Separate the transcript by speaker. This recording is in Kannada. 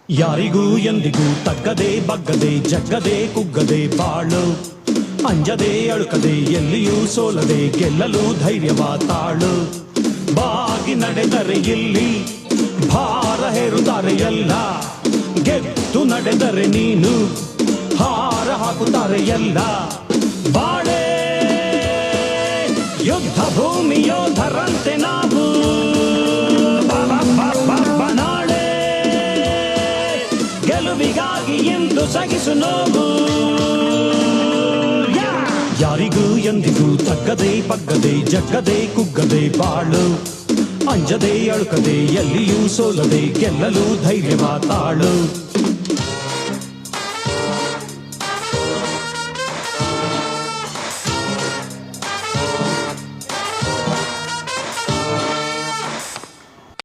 Speaker 1: ಯಾರಿಗೂ ಎಂದಿಗೂ ತಕ್ಕದೆ ಬಗ್ಗದೆ ಜಗ್ಗದೆ ಕುಗ್ಗದೆ ಬಾಳು, ಅಂಜದೆ ಅಳುಕದೆ ಎಲ್ಲಿಯೂ ಸೋಲದೆ ಗೆಲ್ಲಲು ಧೈರ್ಯವ ತಾಳು. ಬಾಗಿ ನಡೆದರೆ ಇಲ್ಲಿ ಭಾರ ಹೇರುತ್ತಾರೆ ಎಲ್ಲ, ಗೆದ್ದು ನಡೆದರೆ ನೀನು ಹಾರ ಹಾಕುತ್ತಾರೆ ಎಲ್ಲ. ಬಾಳೆ ಯುದ್ಧ ಭೂಮಿ ಯೋಧರಂತೆ ನಾವು, ನಾಳೆ ಗೆಲುವಿಗಾಗಿ ಎಂದು ಸಗಿಸು ನೋವು. ಯಾರಿಗೂ ಎಂದಿಗೂ ತಕ್ಕದೆ ಬಗ್ಗದೆ ಜಗ್ಗದೆ ಕುಗ್ಗದೆ ಬಾಳು, ಅಂಜದೆ ಅಳುಕದೆ ಎಲ್ಲಿಯೂ ಸೋಲದೆ ಗೆಲ್ಲಲು ಧೈರ್ಯವ ತಾಳು.